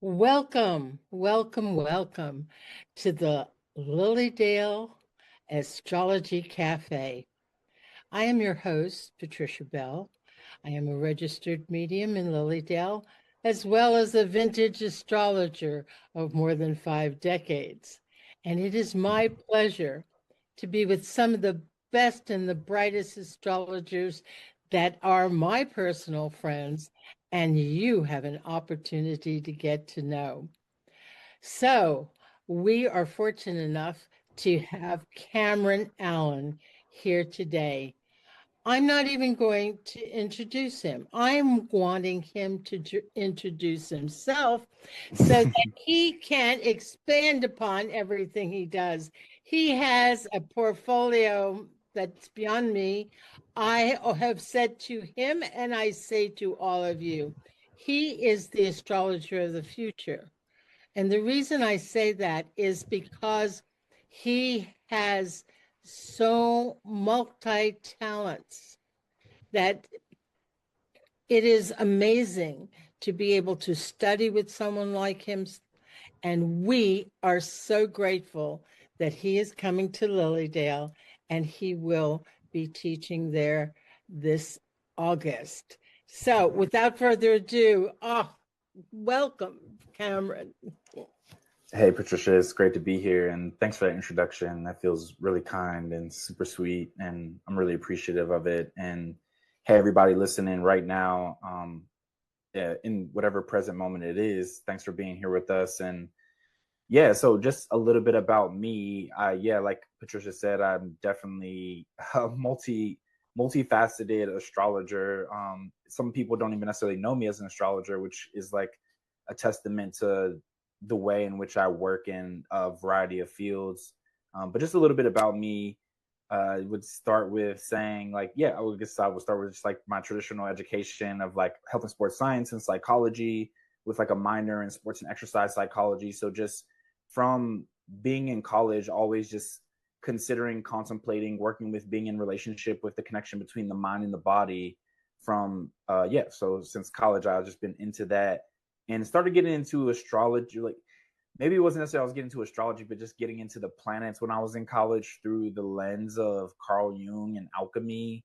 Welcome, welcome, welcome to the Lilydale Astrology Cafe. I am your host, Patricia Bell. I am a registered medium in Lilydale, as well as a vintage astrologer of more than 5 decades. And it is my pleasure to be with some of the best and the brightest astrologers that are my personal friends, and you have an opportunity to get to know. So, we are fortunate enough to have Cameron Allen here today. I'm not even going to introduce him. I'm wanting him to introduce himself so that he can expand upon everything he does. He has a portfolio that's beyond me. I have said to him, and I say to all of you, he is the astrologer of the future. And the reason I say that is because he has so multi talents that it is amazing to be able to study with someone like him. And we are so grateful that he is coming to Lilydale and he will be teaching there this August. So without further ado, welcome, Cameron. Hey, Patricia, it's great to be here, and thanks for that introduction. That feels really kind and super sweet, and I'm really appreciative of it. And hey, everybody listening right now, yeah, in whatever present moment it is, thanks for being here with us. And yeah, so just a little bit about me. Yeah, like Patricia said, I'm definitely a multifaceted astrologer. Some people don't even necessarily know me as an astrologer, which is like a testament to the way in which I work in a variety of fields. But just a little bit about me. I would start with saying, like, yeah, I guess I would start with just like my traditional education of like health and sports science and psychology with like a minor in sports and exercise psychology. So just from being in college, always just considering, contemplating, working with, being in relationship with the connection between the mind and the body. From yeah, so since college, I've just been into that and started getting into astrology. Like maybe it wasn't necessarily I was getting into astrology, but just getting into the planets when I was in college through the lens of Carl Jung and alchemy.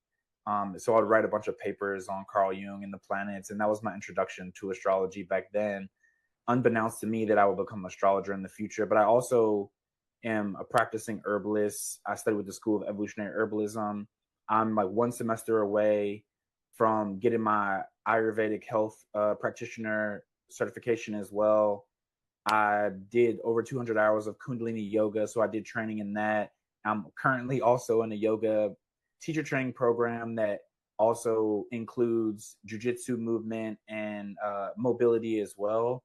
So I'd write a bunch of papers on Carl Jung and the planets, and that was my introduction to astrology back then, unbeknownst to me that I will become an astrologer in the future. But I also am a practicing herbalist. I study with the School of Evolutionary Herbalism. I'm like one semester away from getting my Ayurvedic health practitioner certification as well. I did over 200 hours of Kundalini yoga, so I did training in that. I'm currently also in a yoga teacher training program that also includes jujitsu movement and mobility as well.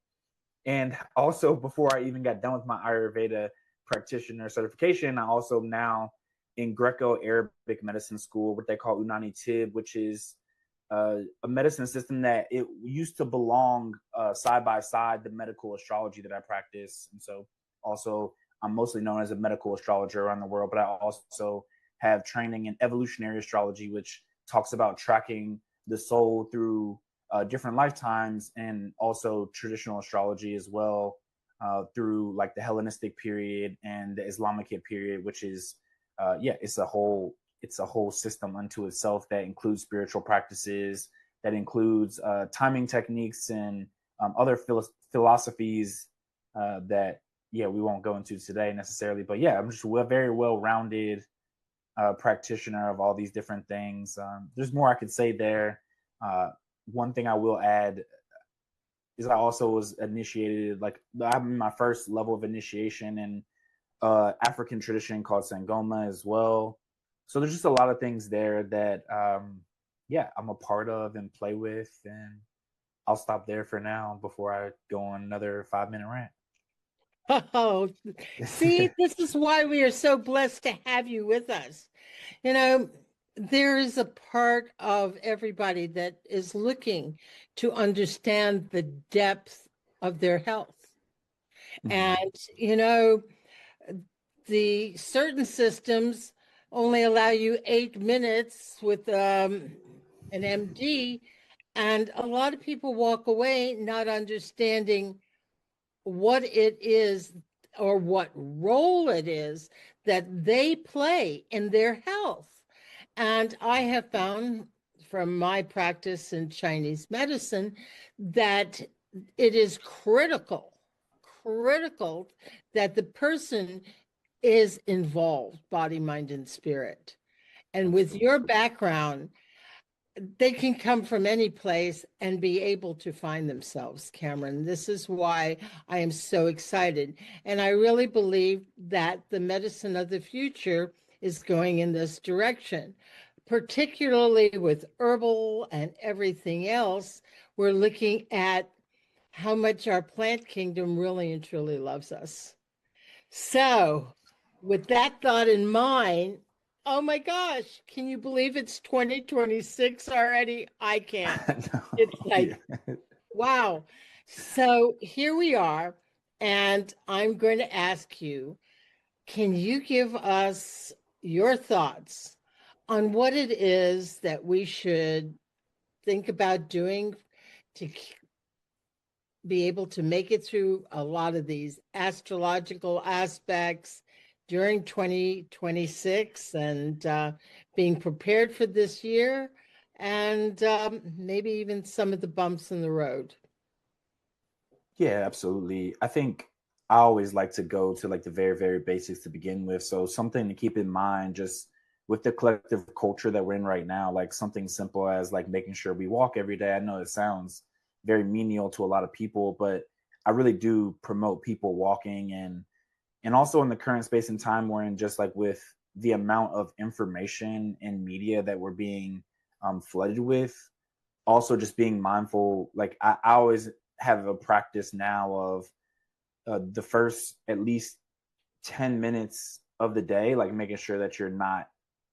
And also, before I even got done with my Ayurveda practitioner certification, I also now in Greco-Arabic medicine school, what they call Unani Tib, which is a medicine system that it used to belong side by side the medical astrology that I practice. And so also I'm mostly known as a medical astrologer around the world, but I also have training in evolutionary astrology, which talks about tracking the soul through different lifetimes, and also traditional astrology as well, through like the Hellenistic period and the Islamic period, which is yeah, it's a whole system unto itself that includes spiritual practices, that includes timing techniques and other philosophies that yeah, we won't go into today necessarily. But yeah, I'm just a very well-rounded practitioner of all these different things. There's more I could say there. One thing I will add is I also was initiated, like I'm in my first level of initiation in African tradition called Sangoma as well. So there's just a lot of things there that yeah, I'm a part of and play with, and I'll stop there for now before I go on another 5 minute rant. Oh, see, this is why we are so blessed to have you with us. You know, there is a part of everybody that is looking to understand the depth of their health. Mhm. And, the certain systems only allow you 8 minutes with an MD, and a lot of people walk away not understanding what it is or what role it is that they play in their health. And I have found from my practice in Chinese medicine that it is critical that the person is involved, body, mind, and spirit. And with Absolutely. your background, they can come from any place and be able to find themselves, Cameron. This is why I am so excited. And I really believe that the medicine of the future is going in this direction, particularly with herbal and everything else. We're looking at how much our plant kingdom really and truly loves us. So, with that thought in mind, oh my gosh, can you believe it's 2026 already? I can't. No, It's yeah. like, wow. So, here we are, and I'm going to ask you, can you give us your thoughts on what it is that we should think about doing to be able to make it through a lot of these astrological aspects during 2026 and being prepared for this year and maybe even some of the bumps in the road. Yeah, absolutely. I think I always like to go to like the very, very basics to begin with. So something to keep in mind just with the collective culture that we're in right now, like something simple as like making sure we walk every day. I know it sounds very menial to a lot of people, but I really do promote people walking, and also in the current space and time we're in, just like with the amount of information and media that we're being flooded with, also just being mindful. Like I always have a practice now of the first at least 10 minutes of the day, like making sure that you're not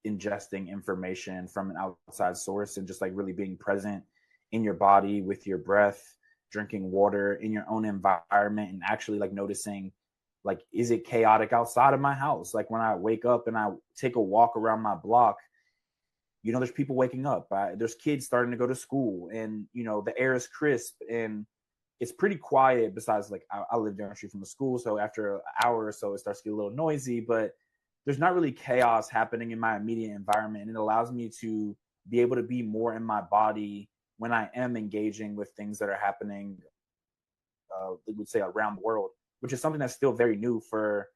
ingesting information from an outside source, and just like really being present in your body with your breath, drinking water in your own environment, and actually like noticing, like, is it chaotic outside of my house? Like when I wake up and I take a walk around my block, there's people waking up. There's kids starting to go to school, and the air is crisp and it's pretty quiet. Besides, like I live down the street from a school, so after an hour or so, it starts to get a little noisy. But there's not really chaos happening in my immediate environment, and it allows me to be able to be more in my body when I am engaging with things that are happening, we would say, around the world, which is something that's still very new for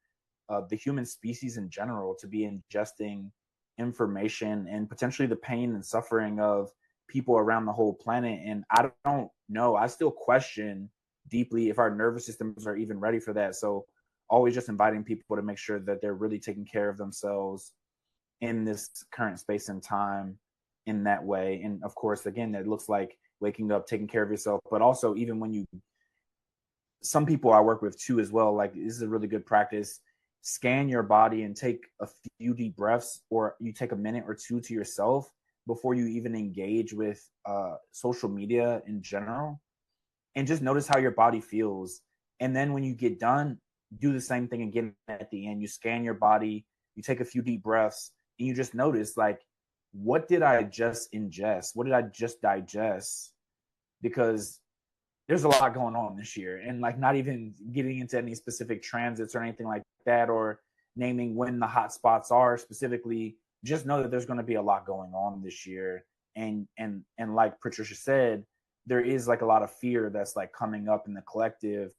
the human species in general, to be ingesting information and potentially the pain and suffering of people around the whole planet. And I don't know, I still question deeply if our nervous systems are even ready for that. So always just inviting people to make sure that they're really taking care of themselves in this current space and time in that way. And of course, again, that looks like waking up, taking care of yourself, but also even when you, some people I work with too as well, like this is a really good practice. Scan your body and take a few deep breaths, or you take a minute or two to yourself before you even engage with social media in general, and just notice how your body feels. And then when you get done, do the same thing again at the end. You scan your body, you take a few deep breaths, and you just notice, like, what did I just ingest? What did I just digest? Because there's a lot going on this year, and like not even getting into any specific transits or anything like that, or naming when the hot spots are specifically. Just know that there's going to be a lot going on this year, and like Patricia said, there is like a lot of fear that's like coming up in the collective.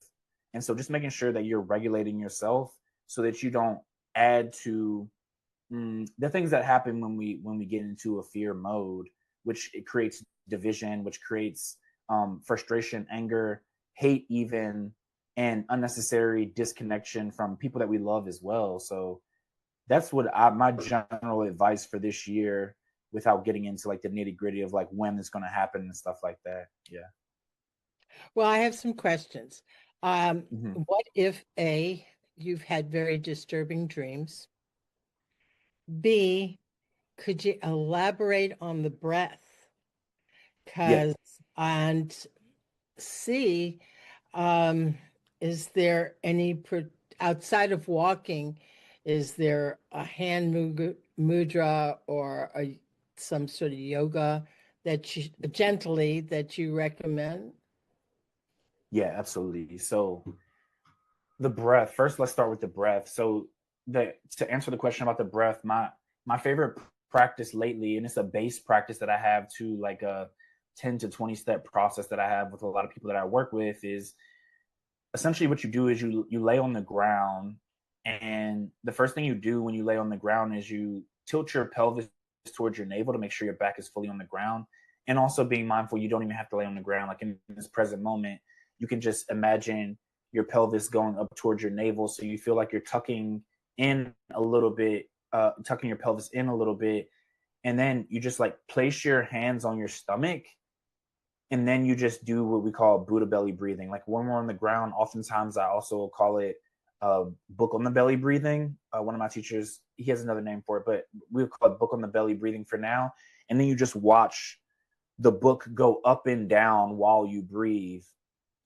And so just making sure that you're regulating yourself so that you don't add to the things that happen when we get into a fear mode, which it creates division, which creates frustration, anger, hate, even, and unnecessary disconnection from people that we love as well. So that's what my general advice for this year, without getting into like the nitty gritty of like when it's going to happen and stuff like that. Yeah. Well, I have some questions. Mm-hmm. What if A, you've had very disturbing dreams? B, could you elaborate on the breath? Yeah. Because, and C, um, is there any, outside of walking, is there a hand mudra or some sort of yoga that you, gently, that you recommend? Yeah, absolutely. So The breath. First, let's start with the breath. So to answer the question about the breath, my favorite practice lately, and it's a base practice that I have to like a 10 to 20 step process that I have with a lot of people that I work with, is essentially what you do is you lay on the ground, and the first thing you do when you lay on the ground is you tilt your pelvis towards your navel to make sure your back is fully on the ground. And also being mindful, you don't even have to lay on the ground. Like in this present moment, you can just imagine your pelvis going up towards your navel, so you feel like you're tucking in a little bit, tucking your pelvis in a little bit, and then you just like place your hands on your stomach, and then you just do what we call Buddha belly breathing. Like when we're on the ground, oftentimes I also call it book on the belly breathing. One of my teachers, he has another name for it, but we call it book on the belly breathing for now. And then you just watch the book go up and down while you breathe,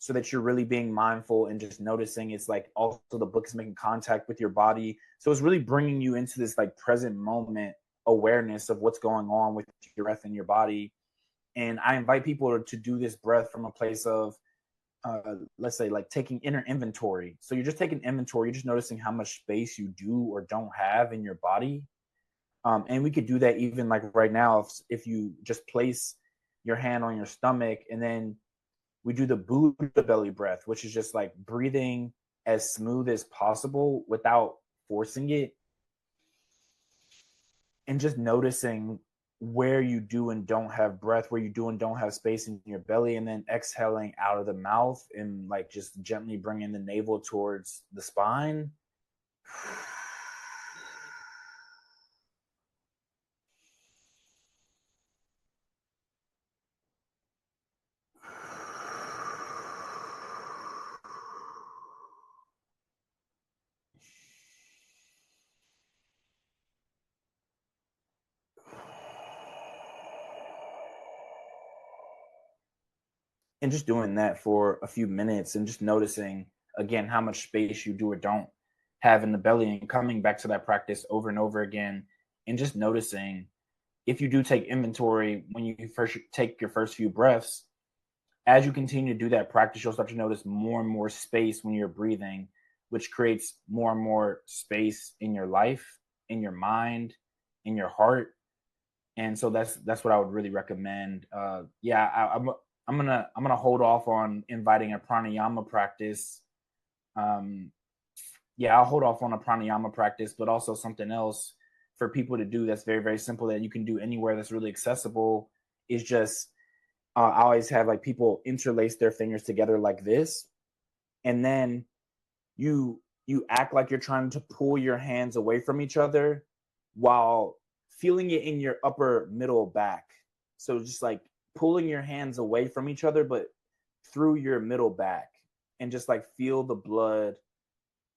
so that you're really being mindful and just noticing. It's like also the book is making contact with your body. So it's really bringing you into this like present moment awareness of what's going on with your breath in your body. And I invite people to do this breath from a place of, let's say, like taking inner inventory. So you're just taking inventory, you're just noticing how much space you do or don't have in your body. And we could do that even like right now, if you just place your hand on your stomach, and then we do the Buddha belly breath, which is just like breathing as smooth as possible without forcing it, and just noticing where you do and don't have breath, where you do and don't have space in your belly, and then exhaling out of the mouth and like just gently bringing the navel towards the spine. And just doing that for a few minutes and just noticing again how much space you do or don't have in the belly, and coming back to that practice over and over again, and just noticing if you do take inventory when you first take your first few breaths. As you continue to do that practice, you'll start to notice more and more space when you're breathing, which creates more and more space in your life, in your mind, in your heart. And so that's what I would really recommend. Yeah, I'm gonna hold off on inviting a pranayama practice. Um, yeah, I'll hold off on a pranayama practice, but also something else for people to do that's very, very simple that you can do anywhere, that's really accessible, is just I always have like people interlace their fingers together like this, and then you act like you're trying to pull your hands away from each other while feeling it in your upper middle back. So just like pulling your hands away from each other, but through your middle back, and just like feel the blood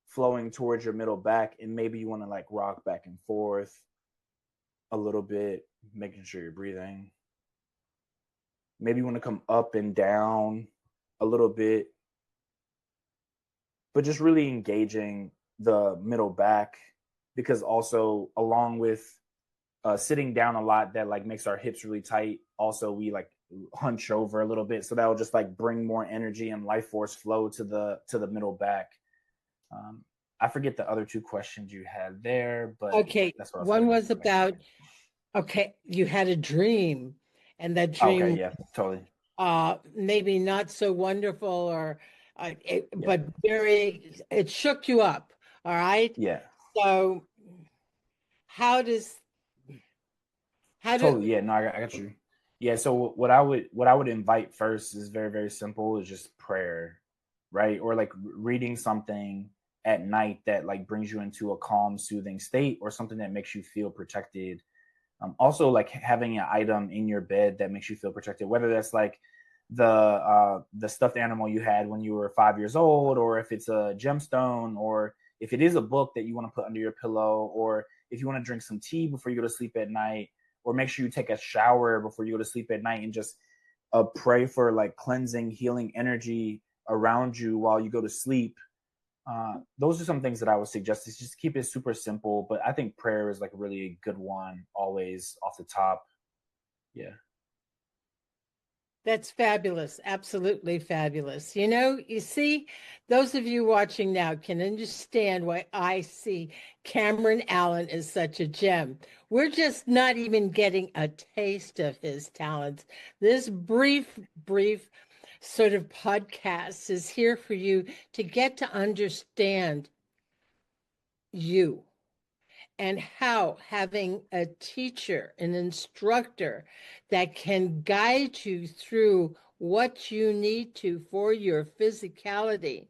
flowing towards your middle back. And maybe you want to like rock back and forth a little bit, making sure you're breathing. Maybe you want to come up and down a little bit, but just really engaging the middle back, because also along with sitting down a lot, that like makes our hips really tight. Also, we like hunch over a little bit, so that will just like bring more energy and life force flow to the middle back. I forget the other two questions you had there, but Okay, that's what I was one hoping was to make sure. about, okay, you had a dream, and that Okay, dream yeah, totally. maybe not so wonderful, or Yeah, but very, it shook you up. All right. yeah, So how does how do totally. Yeah, no, I got you. Yeah, so what I would invite first is very, very simple, is just prayer, right? Or like reading something at night that like brings you into a calm, soothing state, or something that makes you feel protected. Also, like having an item in your bed that makes you feel protected, whether that's like the stuffed animal you had when you were 5 years old, or if it's a gemstone, or if it is a book that you want to put under your pillow, or if you want to drink some tea before you go to sleep at night, or make sure you take a shower before you go to sleep at night, and just pray for like cleansing, healing energy around you while you go to sleep. Those are some things that I would suggest, is just keep it super simple. But I think prayer is like a really good one, always off the top. Yeah. That's fabulous. Absolutely fabulous. You see, those of you watching now can understand why I see Cameron Allen is such a gem. We're just not even getting a taste of his talents. This brief sort of podcast is here for you to get to understand you and how having a teacher, an instructor that can guide you through what you need to for your physicality.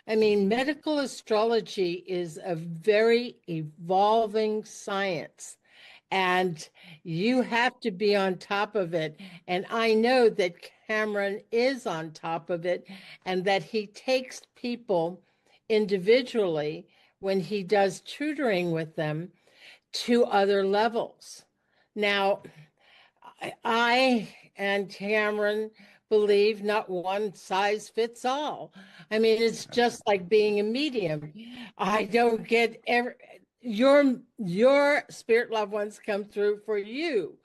I mean, medical astrology is a very evolving science, and you have to be on top of it. And I know that Cameron is on top of it, and that he takes people individually when he does tutoring with them to other levels. Now, I and Cameron believe not one size fits all. I mean, it's just like being a medium. I don't get your spirit loved ones come through for you.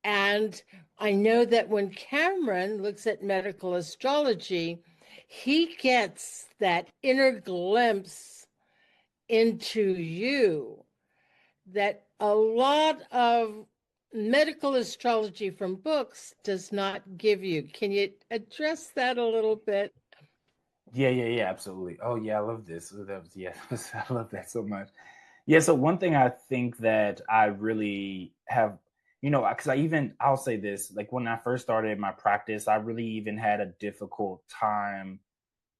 And I know that when Cameron looks at medical astrology, he gets that inner glimpse into you that a lot of medical astrology from books does not give you. Can you address that a little bit? Yeah, absolutely. Oh yeah, I love this. That was, yeah, I love that so much. Yeah, so one thing I think that I really have, because I'll say this, like when I first started my practice, I really even had a difficult time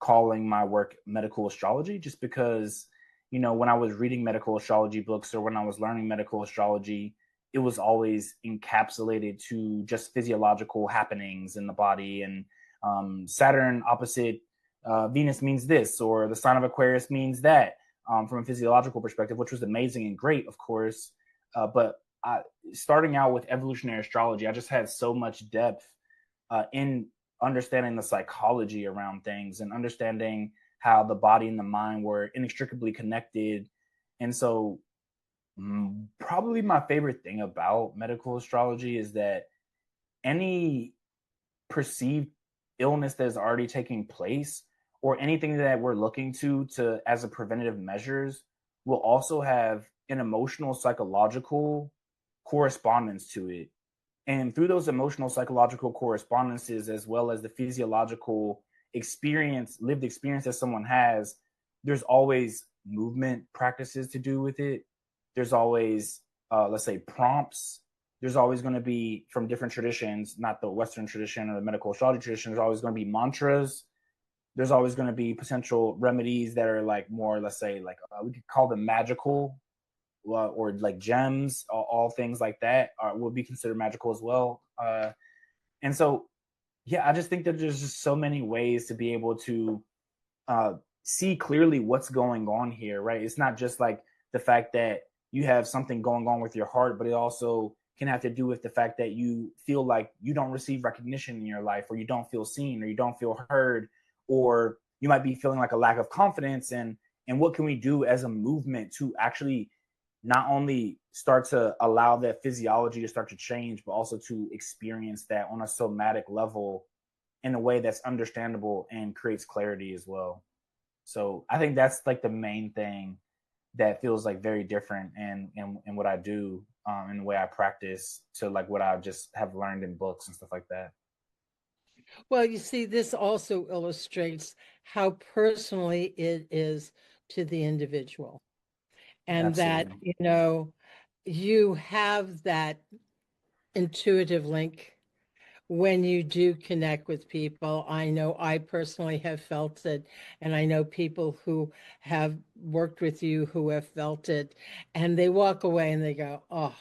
calling my work medical astrology, just because, when I was reading medical astrology books or when I was learning medical astrology, it was always encapsulated to just physiological happenings in the body. And Saturn opposite Venus means this, or the sign of Aquarius means that, from a physiological perspective, which was amazing and great, of course. But starting out with evolutionary astrology, I just had so much depth in understanding the psychology around things and understanding how the body and the mind were inextricably connected. And so, probably my favorite thing about medical astrology is that any perceived illness that is already taking place, or anything that we're looking to as a preventative measures, will also have an emotional psychological correspondence to it. And through those emotional psychological correspondences, as well as the physiological lived experience that someone has, there's always movement practices to do with it. There's always let's say prompts. There's always going to be, from different traditions, not the Western tradition or the medical astrology tradition, there's always going to be mantras. There's always going to be potential remedies that are like more, let's say, like we could call them magical, or like gems. All things like that will be considered magical as well. And so, yeah, I just think that there's just so many ways to be able to uh, see clearly what's going on here, right? It's not just like the fact that you have something going on with your heart, but it also can have to do with the fact that you feel like you don't receive recognition in your life, or you don't feel seen, or you don't feel heard, or you might be feeling like a lack of confidence. And what can we do as a movement to actually not only start to allow that physiology to start to change, but also to experience that on a somatic level in a way that's understandable and creates clarity as well. So I think that's like the main thing that feels like very different in what I do, in the way I practice, to like what I just have learned in books and stuff like that. Well, you see, this also illustrates how personally it is to the individual, and that, Absolutely. you have that intuitive link when you do connect with people. I know I personally have felt it, and I know people who have worked with you who have felt it, and they walk away and they go, oh,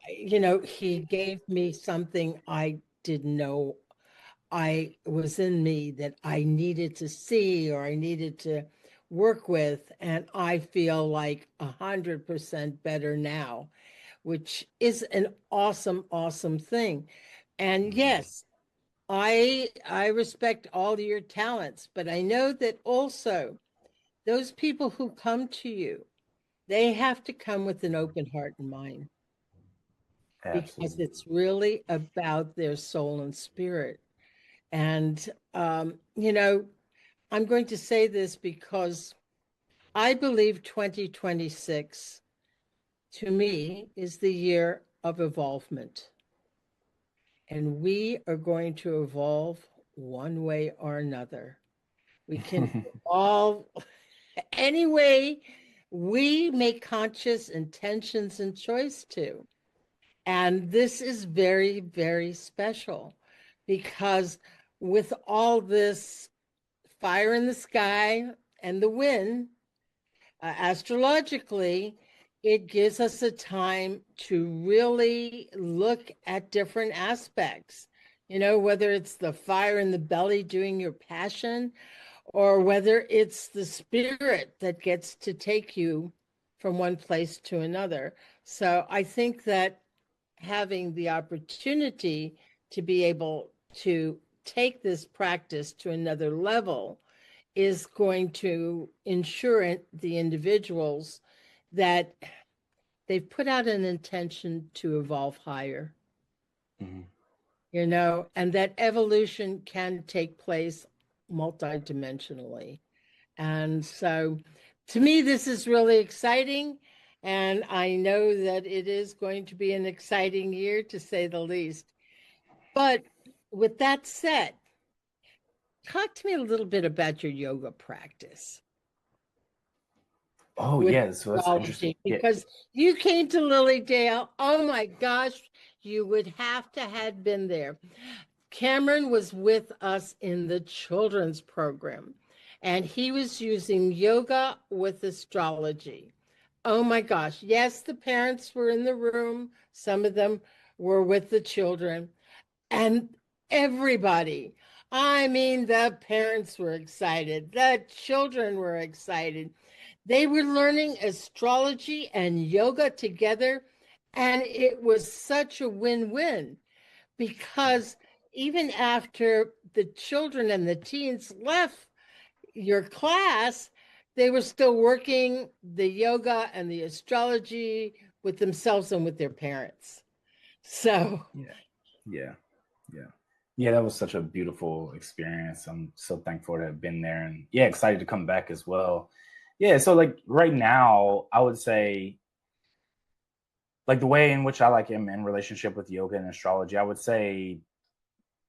he gave me something I didn't know I was in me that I needed to see or I needed to work with. And I feel like 100% better now, which is an awesome, awesome thing. And Mm-hmm. yes, I respect all your talents, but I know that also those people who come to you, they have to come with an open heart and mind. because Absolutely. it's really about their soul and spirit. And, you know, I'm going to say this because I believe 2026 to me is the year of evolvement. And we are going to evolve one way or another. We can evolve any way we make conscious intentions and choice to. And this is very, very special because with all this fire in the sky and the wind, astrologically, it gives us a time to really look at different aspects. You know, whether it's the fire in the belly doing your passion, or whether it's the spirit that gets to take you from one place to another. So I think that having the opportunity to be able to take this practice to another level is going to ensure the individuals that they've put out an intention to evolve higher, Mhm. you know, and that evolution can take place multidimensionally. And so to me, this is really exciting. And I know that it is going to be an exciting year to say the least. But with that said, talk to me a little bit about your yoga practice Oh, with yeah. So that's interesting. astrology Yeah. because you came to Lilydale. Oh my gosh, you would have to have been there. Cameron was with us in the children's program, and he was using yoga with astrology. Oh my gosh. Yes, the parents were in the room. Some of them were with the children, and everybody, I mean, the parents were excited, the children were excited. They were learning astrology and yoga together, and it was such a win win because even after the children and the teens left your class, they were still working the yoga and the astrology with themselves and with their parents. So, Yeah. Yeah. Yeah. Yeah, that was such a beautiful experience. I'm so thankful to have been there and yeah, excited to come back as well. Yeah, so like right now, I would say like the way in which I like am in relationship with yoga and astrology, I would say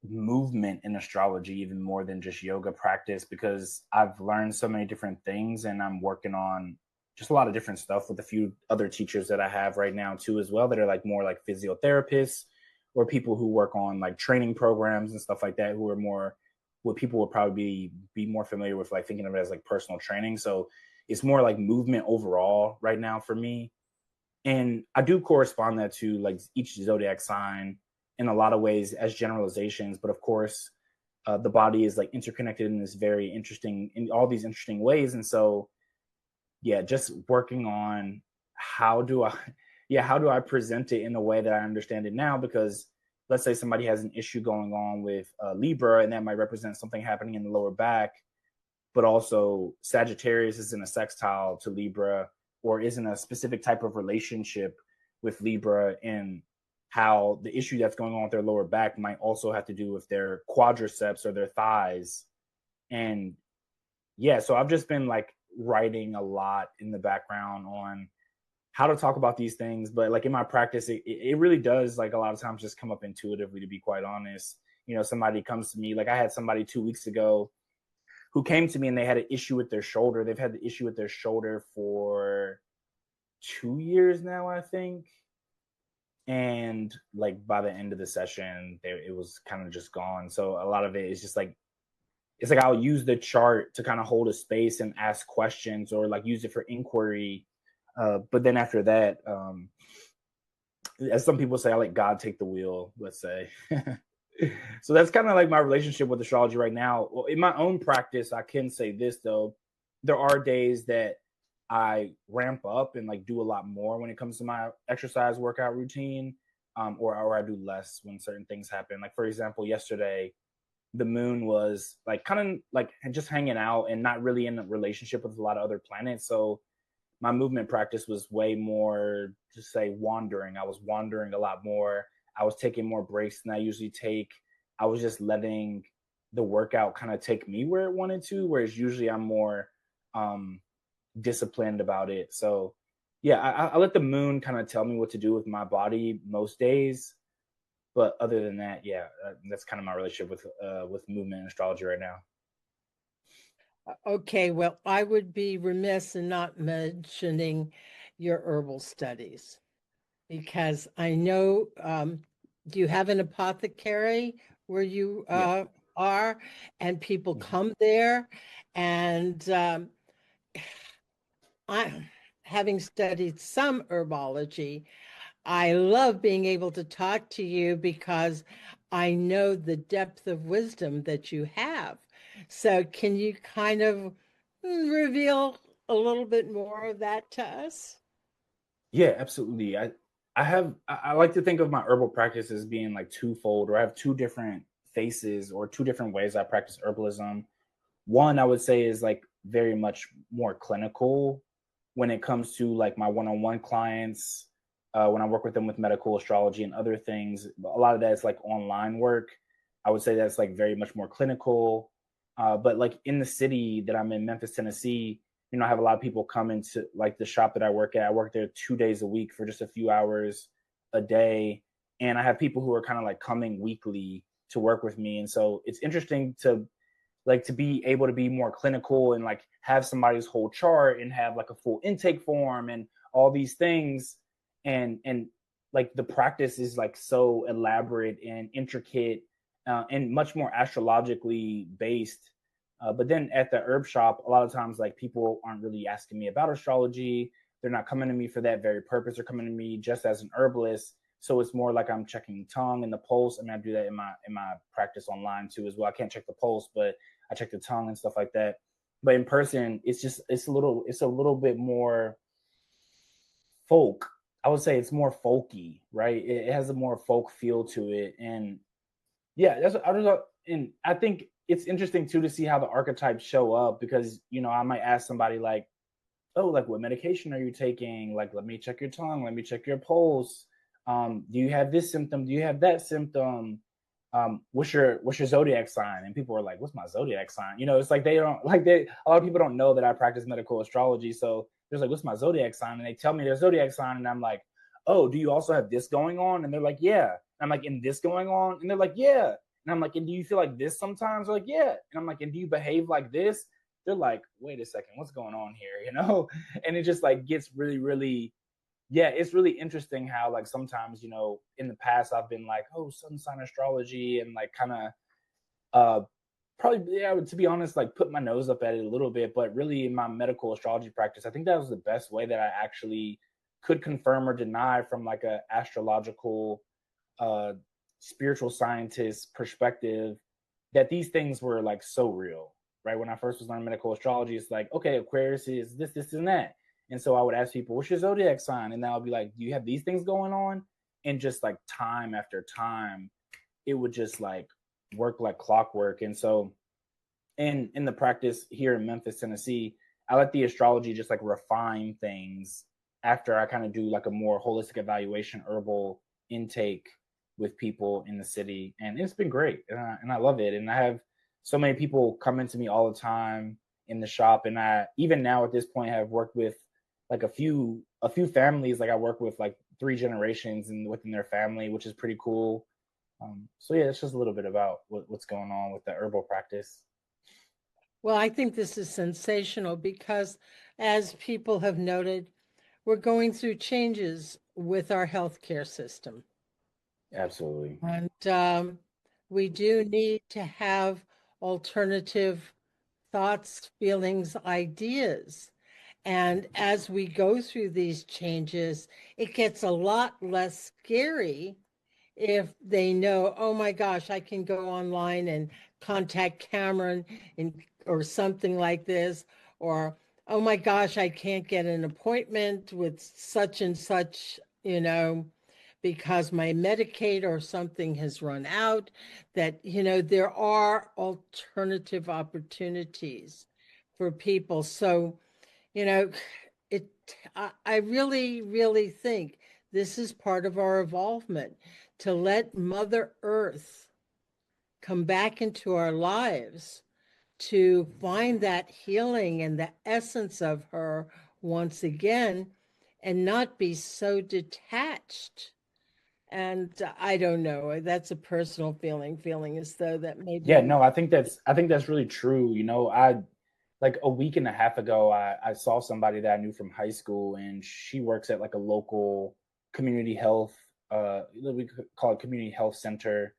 movement in astrology even more than just yoga practice because I've learned so many different things and I'm working on just a lot of different stuff with a few other teachers that I have right now too as well that are like more like physiotherapists or people who work on like training programs and stuff like that who are more what people would probably be more familiar with like thinking of it as like personal training. So it's more like movement overall right now for me, and I do correspond that to like each zodiac sign in a lot of ways as generalizations, but of course, the body is like interconnected in this very interesting in all these interesting ways. And so, yeah, just working on how do I, yeah, how do I present it in a way that I understand it now? Because let's say somebody has an issue going on with Libra, and that might represent something happening in the lower back, but also Sagittarius is in a sextile to Libra or is in a specific type of relationship with Libra, and how the issue that's going on with their lower back might also have to do with their quadriceps or their thighs. And yeah, so I've just been like writing a lot in the background on how to talk about these things. But like in my practice, it really does like a lot of times just come up intuitively, to be quite honest. You know, somebody comes to me, like I had somebody 2 weeks ago who came to me and they had an issue with their shoulder. They've had the issue with their shoulder for 2 years now, I think. And like by the end of the session, it was kind of just gone. So a lot of it is just like it's like I'll use the chart to kind of hold a space and ask questions or like use it for inquiry. But then after that, as some people say, I let God take the wheel, let's say. So that's kind of like my relationship with astrology right now. Well, in my own practice, I can say this though. There are days that I ramp up and like do a lot more when it comes to my exercise workout routine, or I do less when certain things happen. Like for example, yesterday the moon was like kind of like just hanging out and not really in a relationship with a lot of other planets. So my movement practice was way more, just say, wandering. I was wandering a lot more. I was taking more breaks than I usually take. I was just letting the workout kind of take me where it wanted to, whereas usually I'm more um, disciplined about it. So yeah, I let the moon kind of tell me what to do with my body most days. But other than that, yeah, that's kind of my relationship with movement and astrology right now. Okay, well, I would be remiss in not mentioning your herbal studies because I know, do you have an apothecary where you Yeah. are? And people Mhm. come there, and I, having studied some herbology, I love being able to talk to you because I know the depth of wisdom that you have. So, can you kind of reveal a little bit more of that to us? Yeah, absolutely. I like to think of my herbal practice as being like twofold, or I have two different faces or two different ways I practice herbalism. One, I would say, is like very much more clinical when it comes to like my one-on-one clients, when I work with them with medical astrology and other things. A lot of that is like online work. I would say that's like very much more clinical. But like in the city that I'm in, Memphis, Tennessee, I have a lot of people come into like the shop that I work at. I work there 2 days a week for just a few hours a day. And I have people who are kind of like coming weekly to work with me. And so it's interesting to be able to be more clinical and like have somebody's whole chart and have like a full intake form and all these things. And like the practice is like so elaborate and intricate, and much more astrologically based. But then at the herb shop, a lot of times like people aren't really asking me about astrology. They're not coming to me for that very purpose. They're coming to me just as an herbalist. So it's more like I'm checking the tongue and the pulse. I mean, I do that in my practice online too as well. I can't check the pulse, but I check the tongue and stuff like that. But in person, it's a little bit more folk. I would say it's more folky, right? It has a more folk feel to it, and yeah, that's I don't know. And I think it's interesting too to see how the archetypes show up, because I might ask somebody like, "Oh, like what medication are you taking? Like, let me check your tongue. Let me check your pulse. Do you have this symptom? Do you have that symptom? What's your zodiac sign?" And people are like, "What's my zodiac sign?" It's like they don't like they a lot of people don't know that I practice medical astrology. So there's like, "What's my zodiac sign?" And they tell me their zodiac sign, and I'm like, "Oh, do you also have this going on?" And they're like, "Yeah." And I'm like, "And this going on?" And they're like, "Yeah." And I'm like, "And do you feel like this sometimes?" They're like, "Yeah." And I'm like, "And do you behave like this?" They're like, "Wait a second, what's going on here?" And it just like gets really, really, yeah, it's really interesting how like sometimes, in the past I've been like, "Oh, sun sign astrology," and like kind of uh probably, yeah, to be honest, like put my nose up at it a little bit. But really in my medical astrology practice, I think that was the best way that I actually could confirm or deny from like a astrological, uh spiritual scientist perspective, that these things were like so real. Right, when I first was learning medical astrology, it's like, okay, Aquarius is this and that. And so I would ask people, "What's your zodiac sign?" And I'll be like, "Do you have these things going on?" And just like time after time, it would just like work like clockwork. And so in the practice here in Memphis, Tennessee, I let the astrology just like refine things after I kind of do like a more holistic evaluation, herbal intake with people in the city, and it's been great, and I love it. And I have so many people coming to me all the time in the shop, and I even now at this point have worked with like a few families. Like I work with like three generations and within their family, which is pretty cool. So yeah, it's just a little bit about what's going on with the herbal practice. Well, I think this is sensational because, as people have noted, we're going through changes with our healthcare system. Absolutely. And we do need to have alternative thoughts, feelings, ideas. And as we go through these changes, it gets a lot less scary if they know, oh my gosh, I can go online and contact Cameron and or something like this, or oh my gosh, I can't get an appointment with such and such, because my Medicaid or something has run out, that, there are alternative opportunities for people. So, you know, it I really, really think this is part of our evolvement, to let Mother Earth come back into our lives, to find that healing and the essence of her once again, and not be so detached. And I don't know, that's a personal feeling as though that Yeah, maybe. no, I think that's really true. I like a week and a half ago, I saw somebody that I knew from high school, and she works at like a local community health, we could call it community health center.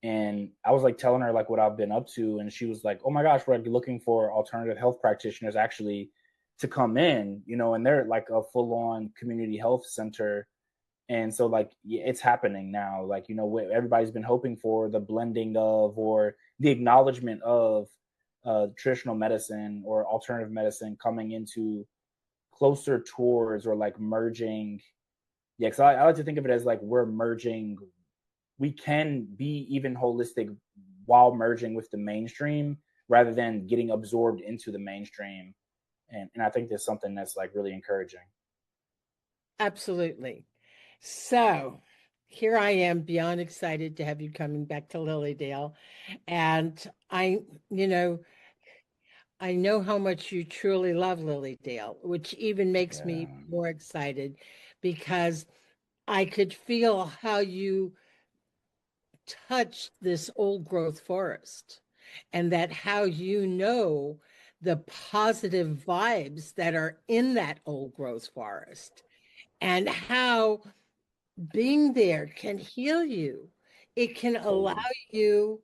And I was like telling her like what I've been up to, and she was like, "Oh my gosh, we're like looking for alternative health practitioners actually to come in, and they're like a full on community health center." And so like yeah, it's happening now, like what everybody's been hoping for, the blending of or the acknowledgement of traditional medicine or alternative medicine coming into closer towards or like merging. Yeah, because I like to think of it as like we're merging. We can be even holistic while merging with the mainstream rather than getting absorbed into the mainstream. And I think there's something that's like really encouraging. Absolutely. So here I am, beyond excited to have you coming back to Lilydale. And you know, I know how much you truly love Lilydale, which even makes Yeah, me more excited because I could feel how you touched this old growth forest, and that how the positive vibes that are in that old growth forest, and how being there can heal you. It can allow totally. you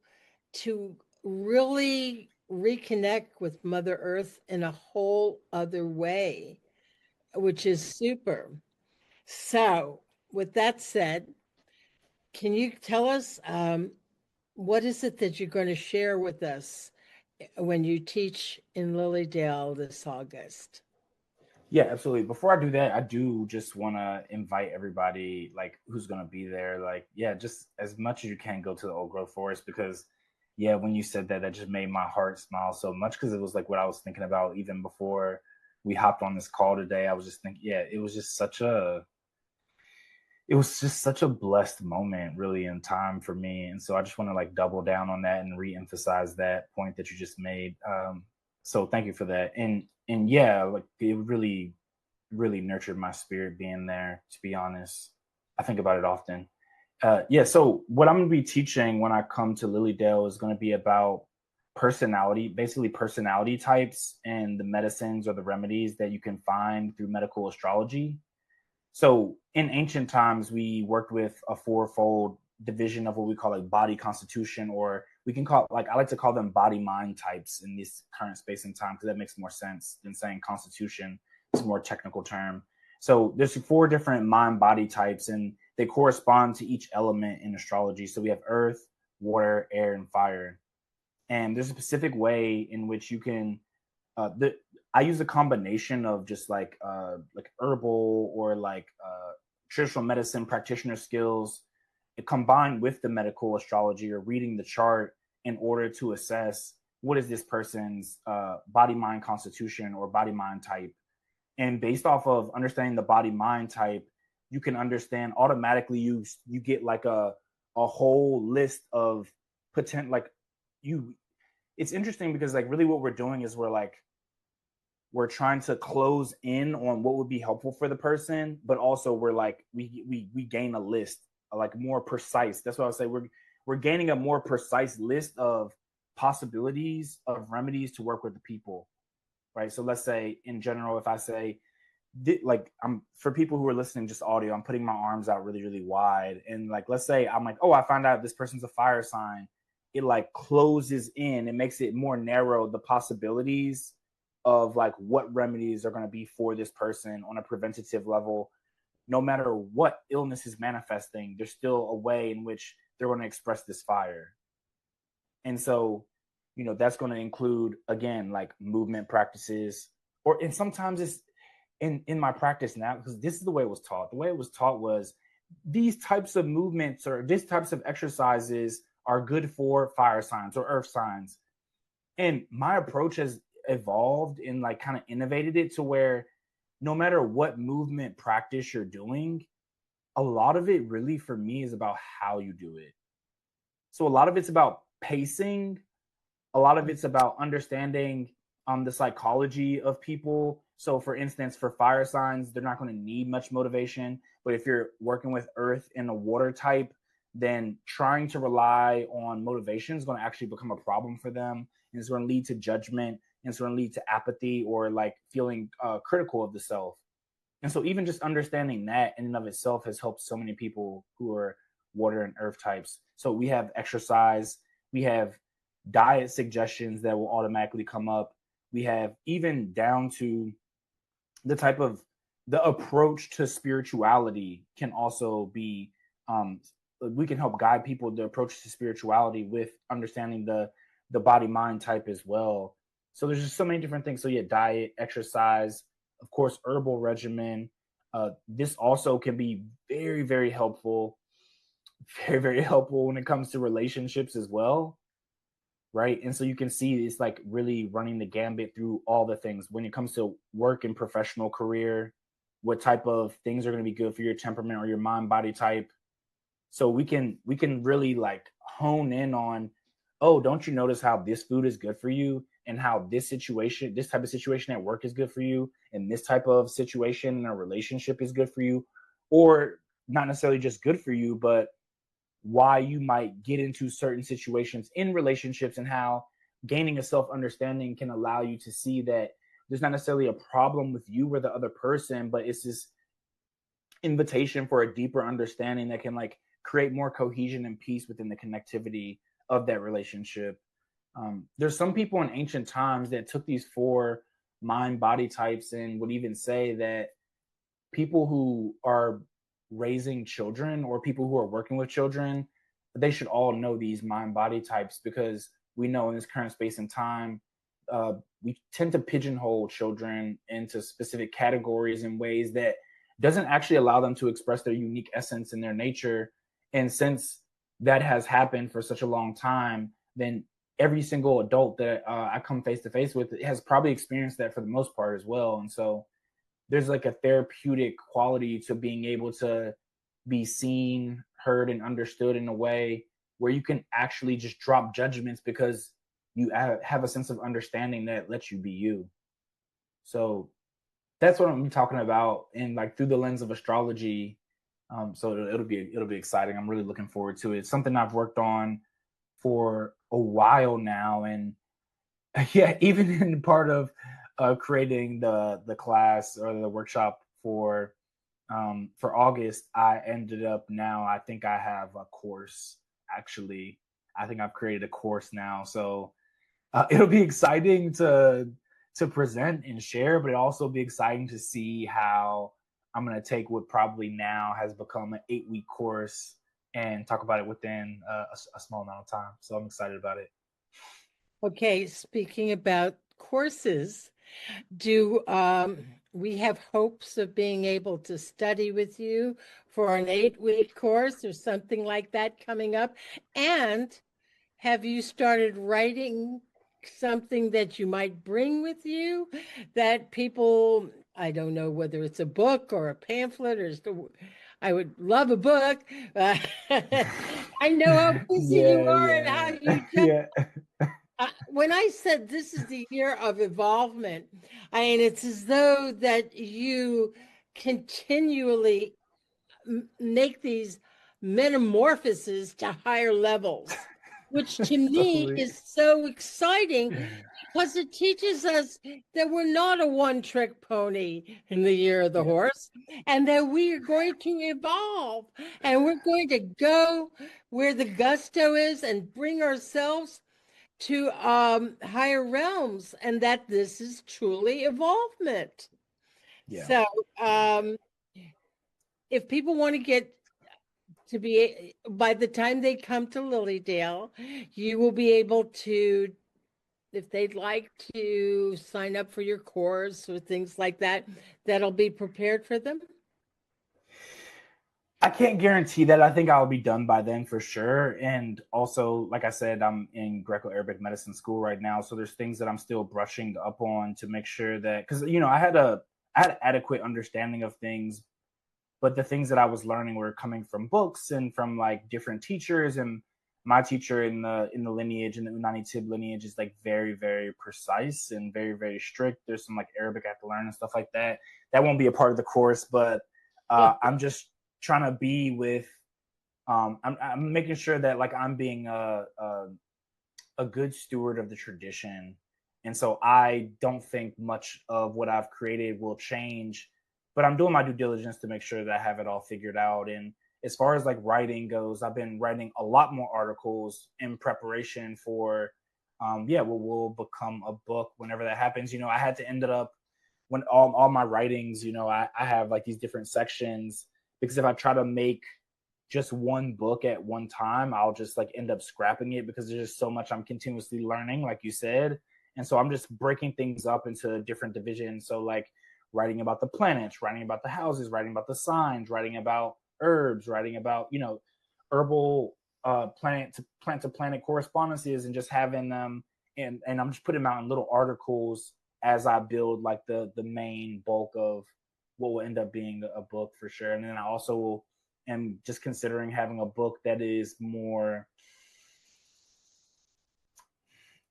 to really reconnect with Mother Earth in a whole other way, which is super. So, with that said, can you tell us what is it that you're going to share with us when you teach in Lilydale this August? Yeah, absolutely. Before I do that, I do just want to invite everybody like who's going to be there. Like, yeah, just as much as you can go to the old growth forest because, yeah, when you said that, that just made my heart smile so much because it was like what I was thinking about even before we hopped on this call today. I was just thinking, yeah, it was just such a blessed moment really in time for me. And so I just want to like double down on that and re-emphasize that point that you just made. So thank you for that. And yeah, like it really nurtured my spirit being there, to be honest. I think about it often. Yeah, so what I'm going to be teaching when I come to Lilydale is going to be about personality, basically personality types and the medicines or the remedies that you can find through medical astrology. So in ancient times, we worked with a fourfold division of what we call like body constitution, or we can call like I like to call them body mind types in this current space and time because that makes more sense than saying constitution. It's a more technical term. So there's four different mind body types, and they correspond to each element in astrology. So we have earth, water, air, and fire. And there's a specific way in which you can the I use a combination of just like herbal or like traditional medicine practitioner skills combined with the medical astrology or reading the chart in order to assess what is this person's body mind constitution or body mind type. And based off of understanding the body mind type, you can understand automatically you get like a whole list of potential like you it's interesting because like really what we're doing is we're trying to close in on what would be helpful for the person, but also we're like we gain a list like more precise. That's what I would say. We're gaining a more precise list of possibilities of remedies to work with the people, right? So let's say in general, if I say like I'm for people who are listening just audio, I'm putting my arms out really wide, and like let's say I'm like, oh, I find out this person's a fire sign. It like closes in, it makes it more narrow the possibilities of like what remedies are going to be for this person on a preventative level. No matter what illness is manifesting, there's still a way in which they're going to express this fire. And so that's going to include again like movement practices, or and sometimes it's in my practice now, because this is the way it was taught. The way it was taught was these types of movements or these types of exercises are good for fire signs or earth signs. And my approach has evolved and like kind of innovated it to where no matter what movement practice you're doing, a lot of it really for me is about how you do it. So a lot of it's about pacing, a lot of it's about understanding the psychology of people. So for instance, for fire signs, they're not going to need much motivation. But if you're working with earth and a water type, then trying to rely on motivation is going to actually become a problem for them. And it's going to lead to judgment, and it's going to lead to apathy or like feeling critical of the self. And so even just understanding that in and of itself has helped so many people who are water and earth types. So we have exercise, we have diet suggestions that will automatically come up. We have even down to the type of the approach to spirituality can also be we can help guide people the approach to spirituality with understanding the body mind type as well. So there's just so many different things. So yeah, diet, exercise, of course, herbal regimen. This also can be very, very helpful, very, very helpful when it comes to relationships as well. Right. And so you can see it's like really running the gambit through all the things when it comes to work and professional career, what type of things are going to be good for your temperament or your mind body type. So we can really like hone in on, oh, don't you notice how this food is good for you and how this type of situation at work is good for you, and this type of situation in a relationship is good for you, or not necessarily just good for you, but why you might get into certain situations in relationships, and how gaining a self-understanding can allow you to see that there's not necessarily a problem with you or the other person, but it's this invitation for a deeper understanding that can like create more cohesion and peace within the connectivity of that relationship. There's some people in ancient times that took these 4 mind body types and would even say that people who are raising children or people who are working with children, they should all know these mind body types, because we know in this current space and time, we tend to pigeonhole children into specific categories in ways that doesn't actually allow them to express their unique essence and their nature. And since that has happened for such a long time, then every single adult that I come face to face with has probably experienced that for the most part as well. And so there's like a therapeutic quality to being able to be seen, heard, and understood in a way where you can actually just drop judgments because you have a sense of understanding that lets you be you. So that's what I'm talking about, and like through the lens of astrology. So it'll be exciting. I'm really looking forward to it. It's something I've worked on for a while now, and yeah, even in part of creating the class or the workshop for August, I ended up now. I think I have a course. Actually, I think I've created a course now, so it'll be exciting to present and share, but it'll also be exciting to see how I'm going to take what probably now has become an 8-week course and talk about it within a small amount of time. So I'm excited about it. Okay, speaking about courses, do we have hopes of being able to study with you for an 8-week course or something like that coming up? And have you started writing something that you might bring with you that people, I don't know whether it's a book or a pamphlet or I would love a book. I know how busy you are and how you just yeah. when I said this is the year of involvement, I mean, it's as though that you continually make these metamorphoses to higher levels, which to me Totally. is so exciting because it teaches us that we're not a one-trick pony in the year of the Yeah. horse, and that we are going to evolve, and we're going to go where the gusto is and bring ourselves to higher realms, and that this is truly evolvement. Yeah. So if people want to get to be, by the time they come to Lilydale, you will be able to, if they'd like to sign up for your course or things like that, that'll be prepared for them. I can't guarantee that. I think I'll be done by then for sure. And also, like I said, I'm in Greco-Arabic medicine school right now. So there's things that I'm still brushing up on to make sure that, because, I had I had adequate understanding of things, but the things that I was learning were coming from books and from like different teachers. And my teacher in the lineage, in the Unani Tib lineage, is like very, very precise and very, very strict. There's some like Arabic I have to learn and stuff like that. That won't be a part of the course, but I'm just trying to be with. I'm making sure that like I'm being a good steward of the tradition, and so I don't think much of what I've created will change, but I'm doing my due diligence to make sure that I have it all figured out. And as far as like writing goes, I've been writing a lot more articles in preparation for what will become a book whenever that happens. I had to end it up when all my writings, I have like these different sections, because if I try to make just one book at one time, I'll just like end up scrapping it, because there's just so much I'm continuously learning, like you said. And so I'm just breaking things up into different divisions. So like writing about the planets, writing about the houses, writing about the signs, writing about herbs, writing about, herbal plant to planet correspondences, and just having them, and I'm just putting them out in little articles as I build like the main bulk of what will end up being a book for sure. And then I also am just considering having a book that is more,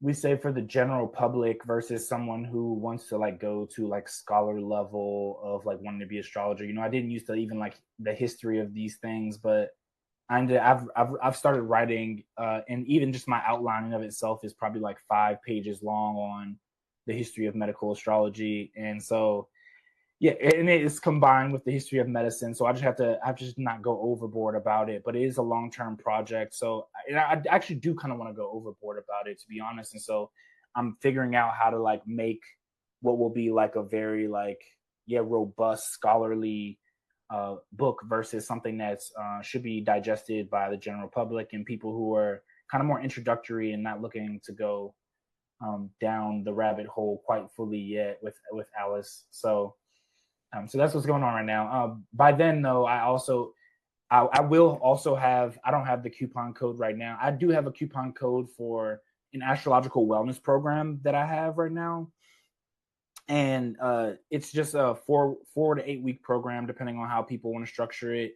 we say, for the general public versus someone who wants to like go to like scholar level of like wanting to be astrologer. I didn't used to even like the history of these things, but I've started writing, and even just my outlining of itself is probably like 5 pages long on the history of medical astrology. And so yeah, and it is combined with the history of medicine. So I just have to not go overboard about it, but it is a long-term project. So I actually do kind of want to go overboard about it, to be honest. And so I'm figuring out how to like make what will be like a very like, robust scholarly book versus something that's should be digested by the general public and people who are kind of more introductory and not looking to go down the rabbit hole quite fully yet with Alice. So that's what's going on right now. By then, though, I will also have, I don't have the coupon code right now. I do have a coupon code for an astrological wellness program that I have right now. And it's just a 4 to 8 week program, depending on how people want to structure it.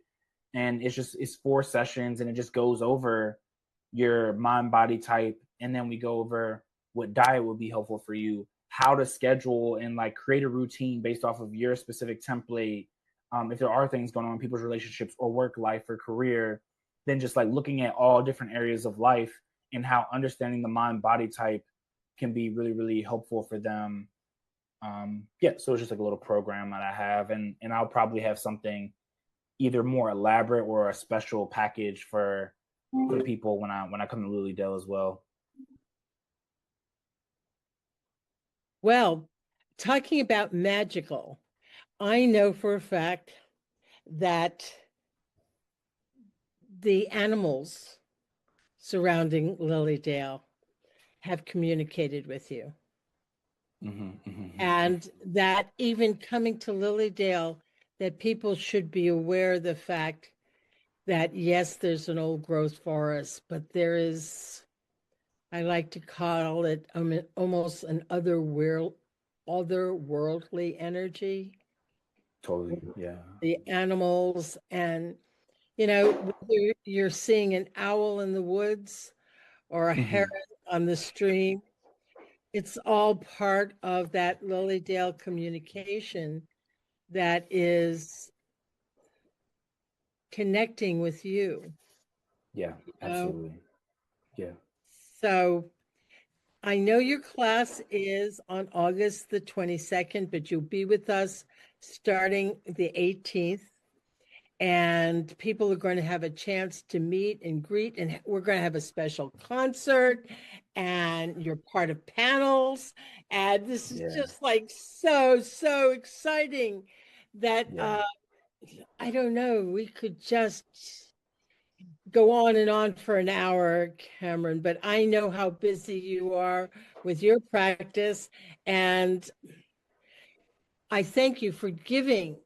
And it's 4 sessions, and it just goes over your mind body type. And then we go over what diet would be helpful for you, how to schedule and like create a routine based off of your specific template. If there are things going on in people's relationships or work life or career, then just like looking at all different areas of life and how understanding the mind body type can be really, really helpful for them. So it's just like a little program that I have, and I'll probably have something either more elaborate or a special package for people when I come to Lilydale as well. Well, talking about magical, I know for a fact that the animals surrounding Lilydale have communicated with you. And that even coming to Lilydale, that people should be aware of the fact that, yes, there's an old growth forest, but there is, I like to call it almost an otherworldly energy. Totally, yeah. The animals, and whether you're seeing an owl in the woods or a heron on the stream, it's all part of that Lilydale communication that is connecting with you. Yeah, absolutely. Yeah. So I know your class is on August the 22nd, but you'll be with us starting the 18th. And people are going to have a chance to meet and greet, and we're going to have a special concert, and you're part of panels. And this is just like so exciting that I don't know, we could just go on and on for an hour, Cameron, but I know how busy you are with your practice. And I thank you for giving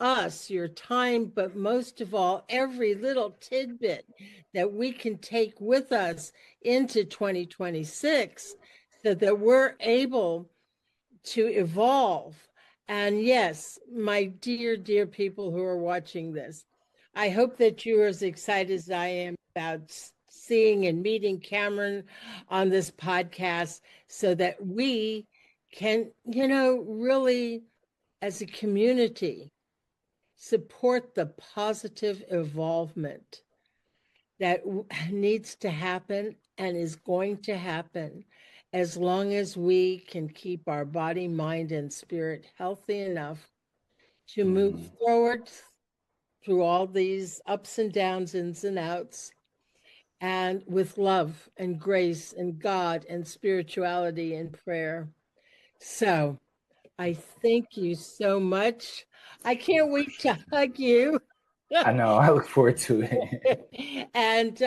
us your time, but most of all, every little tidbit that we can take with us into 2026 so that we're able to evolve And yes, my dear, dear people who are watching this, I hope that you're as excited as I am about seeing and meeting Cameron on this podcast so that we can, really as a community support the positive evolvement that needs to happen and is going to happen as long as we can keep our body, mind, and spirit healthy enough to move Mhm. forward through all these ups and downs, ins and outs, and with love and grace and God and spirituality and prayer. So I thank you so much. I can't wait to hug you. I know. I look forward to it. And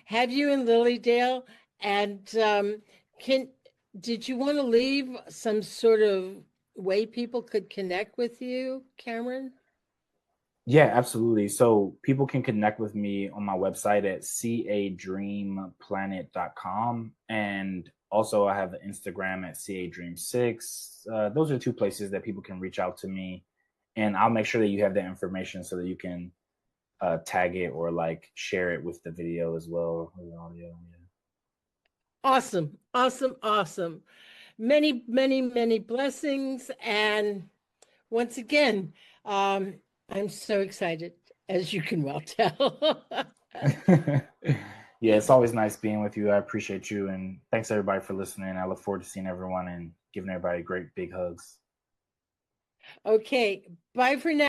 have you in Lilydale. And can did you want to leave some sort of way people could connect with you, Cameron? Yeah, absolutely. So people can connect with me on my website at cadreamplanet.com. And also I have an Instagram at cadream6. Those are two places that people can reach out to me. And I'll make sure that you have that information so that you can tag it or like share it with the video as well. Or the audio. Yeah. Awesome, awesome, awesome. Many, many, many blessings. And once again, I'm so excited, as you can well tell. Yeah, it's always nice being with you. I appreciate you. And thanks everybody for listening. I look forward to seeing everyone and giving everybody great big hugs. Okay, bye for now.